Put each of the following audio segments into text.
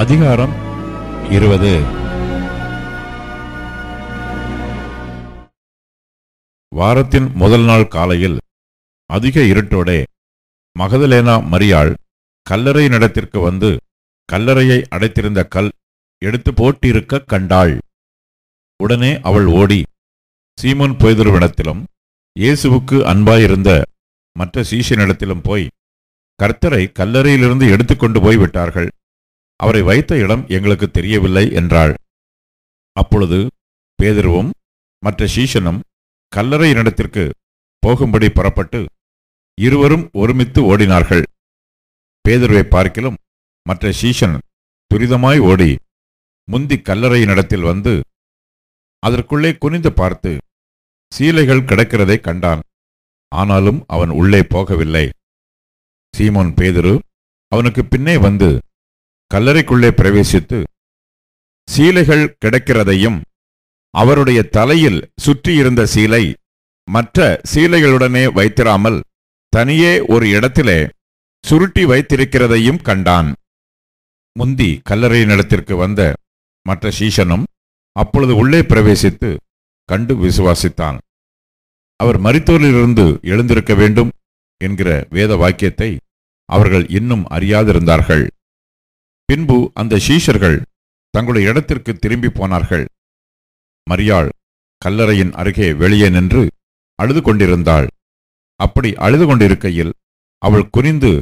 அதிகாரம் 20. வாரத்தின் முதல் நாள் காலையில் அதிக இருட்டோடே மகதலேனா மரியாள் கல்லறையினிடத்திற்கு வந்து கல்லறையை அடைத்திருந்த கல் எடுத்து போட்டிருக்க கண்டாள். உடனே அவள் ஓடி சீமோன் பேதுருவிடத்திலும் இயேசுவுக்கு அன்பாயிருந்த மற்ற சீஷனிடத்திலும் போய், கர்த்தரை கல்லறையிலிருந்து எடுத்துக்கொண்டு போய் விட்டார்கள், அவரை வைத்த இடம் எங்களுக்கு தெரியவில்லை என்றாள். அப்பொழுது பேதுருவும் மற்ற சீஷனும் கல்லறையினிடத்திற்கு போகும்படி புறப்பட்டு இருவரும் ஒருமித்து ஓடினார்கள். பேதுருவை பார்க்கிலும் மற்ற சீஷன் துரிதமாய் ஓடி முந்தி கல்லறையினிடத்தில் வந்து அதற்குள்ளே குனிந்து பார்த்து சீலைகள் கிடக்கிறதை கண்டான். ஆனாலும் அவன் உள்ளே போகவில்லை. சீமோன் பேதுரு அவனுக்கு பின்னே வந்து கல்லறைக்குள்ளே பிரவேசித்து சீலைகள் கிடக்கிறதையும் அவருடைய தலையில் சுற்றியிருந்த சீலை மற்ற சீலைகளுடனே வைத்திராமல் தனியே ஒரு இடத்திலே சுருட்டி வைத்திருக்கிறதையும் கண்டான். முந்தி கல்லறையினிடத்திற்கு வந்த மற்ற சீஷனும் அப்பொழுது உள்ளே பிரவேசித்து கண்டு விசுவாசித்தான். அவர் மரித்தோரிலிருந்து எழுந்திருக்க வேண்டும் என்கிற வேத வாக்கியத்தை அவர்கள் இன்னும் அறியாதிருந்தார்கள். பின்பு அந்த சீஷர்கள் தங்களுடைய இடத்திற்கு திரும்பி போனார்கள். மரியாள் கல்லறையின் அருகே வெளியே நின்று அழுது கொண்டிருந்தாள். அப்படி அழுது கொண்டிருக்கையில் அவள் குனிந்து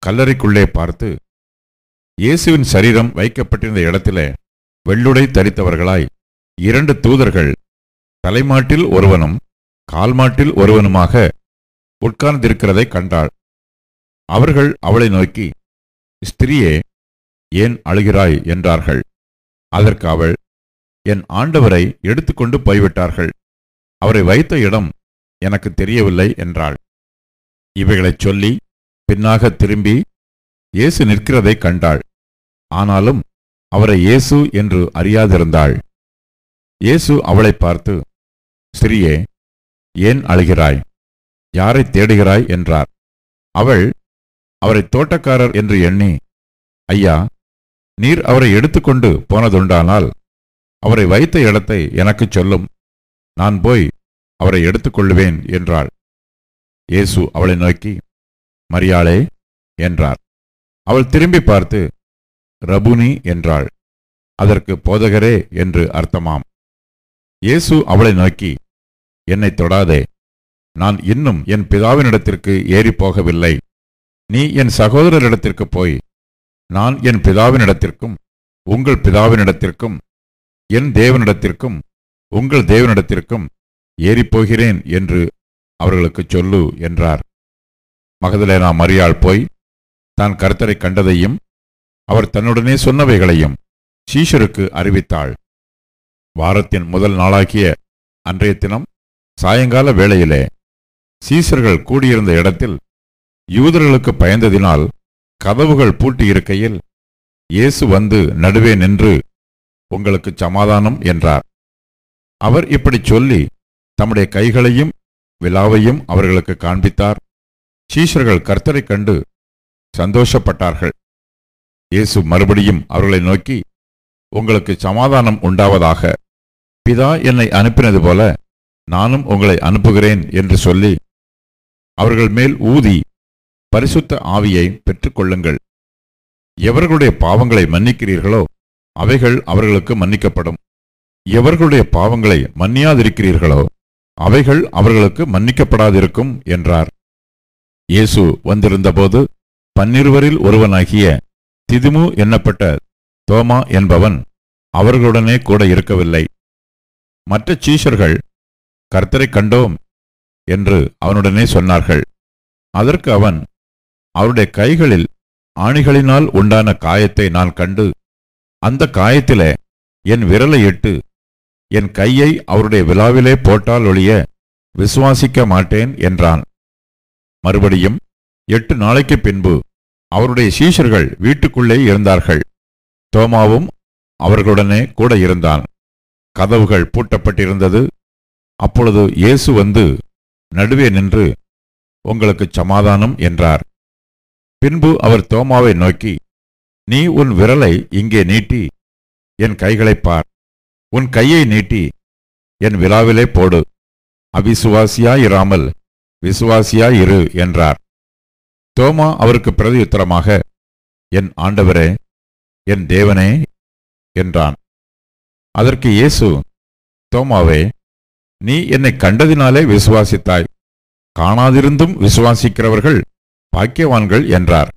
கல்லறைக்குள்ளே பார்த்து, இயேசுவின் சரீரம் வைக்கப்பட்டிருந்த இடத்திலே வெள்ளுடை தரித்தவர்களாய் 2 தூதர்கள் தலைமாட்டில் ஒருவனும் கால்மாட்டில் ஒருவனுமாக உட்கார்ந்திருக்கிறதை கண்டாள். அவர்கள் அவளை நோக்கி, ஸ்திரியே, ஏன் அழுகிறாய் என்றார்கள். அதற்கு அவள், என் ஆண்டவரை எடுத்துக்கொண்டு போய்விட்டார்கள், அவரை வைத்த இடம் எனக்கு தெரியவில்லை என்றாள். இவைகளைச் சொல்லி பின்னாக திரும்பி இயேசு நிற்கிறதை கண்டாள். ஆனாலும் அவரை இயேசு என்று அறியாதிருந்தாள். இயேசு அவளை பார்த்து, ஸ்திரியே, ஏன் அழுகிறாய்? யாரை தேடுகிறாய் என்றார். அவள் அவரை தோட்டக்காரர் என்று எண்ணி, ஐயா, நீர் அவரை எடுத்துக்கொண்டு போனதுண்டானால் அவரை வைத்த இடத்தை எனக்குச் சொல்லும், நான் போய் அவரை எடுத்துக்கொள்ளுவேன் என்றாள். இயேசு அவளை நோக்கி, மரியாளே என்றார். அவள் திரும்பி பார்த்து ரபுனி என்றாள். அதற்கு போதகரே என்று அர்த்தமாம். இயேசு அவளை நோக்கி, என்னை தொடாதே, நான் இன்னும் என் பிதாவினிடத்திற்கு ஏறி போகவில்லை. நீ என் சகோதரரிடத்திற்கு போய், நான் என் பிதாவினிடத்திற்கும் உங்கள் பிதாவினிடத்திற்கும் என் தேவனிடத்திற்கும் உங்கள் தேவனிடத்திற்கும் ஏறிப்போகிறேன் என்று அவர்களுக்குச் சொல்லு என்றார். மகதலேனா மரியாள் போய் தான் கர்த்தரை கண்டதையும் அவர் தன்னுடனே சொன்னவைகளையும் சீஷருக்கு அறிவித்தாள். வாரத்தின் முதல் நாளாகிய அன்றைய தினம் சாயங்கால வேளையிலே சீஷர்கள் கூடியிருந்த இடத்தில் யூதர்களுக்கு பயந்ததினால் கதவுகள் பூட்டியிருக்கையில் இயேசு வந்து நடுவே நின்று, உங்களுக்கு சமாதானம் என்றார். அவர் இப்படி சொல்லி தம்முடைய கைகளையும் விலாவையும் அவர்களுக்கு காண்பித்தார். சீஷர்கள் கர்த்தரை கண்டு சந்தோஷப்பட்டார்கள். இயேசு மறுபடியும் அவர்களை நோக்கி, உங்களுக்கு சமாதானம் உண்டாவதாக, பிதா என்னை அனுப்பினது போல நானும் உங்களை அனுப்புகிறேன் என்று சொல்லி அவர்கள் மேல் ஊதி பரிசுத்த ஆவியை பெற்றுக்கொள்ளுங்கள். எவர்களுடைய பாவங்களை மன்னிக்கிறீர்களோ அவைகள் அவர்களுக்கு மன்னிக்கப்படும், எவர்களுடைய பாவங்களை மன்னியாதிருக்கிறீர்களோ அவைகள் அவர்களுக்கு மன்னிக்கப்படாதிருக்கும் என்றார். இயேசு வந்திருந்தபோது 12 ஒருவனாகிய திதுமு என்னப்பட்ட தோமா என்பவன் அவர்களுடனே கூட இருக்கவில்லை. மற்ற சீஷர்கள் கர்த்தரை கண்டோம் என்று அவனுடனே சொன்னார்கள். அதற்கு அவன், அவருடைய கைகளில் ஆணிகளினால் உண்டான காயத்தை நான் கண்டு அந்த காயத்திலே என் விரலை இட்டு என் கையை அவருடைய விலாவிலே போட்டால் ஒழிய விசுவாசிக்க மாட்டேன் என்றான். மறுபடியும் 8 நாளைக்கு பின்பு அவருடைய சீஷர்கள் வீட்டுக்குள்ளே இருந்தார்கள். தோமாவும் அவர்களுடனே கூட இருந்தான். கதவுகள் பூட்டப்பட்டிருந்தது. அப்பொழுது இயேசு வந்து நடுவே நின்று, உங்களுக்கு சமாதானம் என்றார். பின்பு அவர் தோமாவை நோக்கி, நீ உன் விரலை இங்கே நீட்டி என் கைகளைப் பார், உன் கையை நீட்டி என் விலாவிலே போடு, அவிசுவாசியாயிராமல் விசுவாசியாயிரு என்றார். தோமா அவருக்கு பிரதியுத்தரமாக, என் ஆண்டவரே, என் தேவனே என்றான். அதற்கு இயேசு, தோமாவே, நீ என்னை கண்டதினாலே விசுவாசித்தாய், காணாதிருந்தும் விசுவாசிக்கிறவர்கள் பாக்கியவான்கள் என்றார்.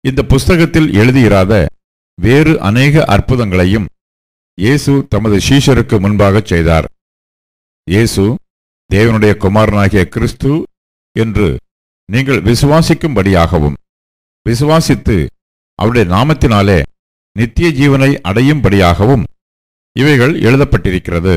இந்த புஸ்தகத்தில் எழுதியிராத வேறு அநேக அற்புதங்களையும் இயேசு தமது சீஷருக்கு முன்பாகச் செய்தார். இயேசு தேவனுடைய குமாரனாகிய கிறிஸ்து என்று நீங்கள் விசுவாசிக்கும்படியாகவும், விசுவாசித்து அவருடைய நாமத்தினாலே நித்திய ஜீவனை அடையும்படியாகவும் இவைகள் எழுதப்பட்டிருக்கிறது.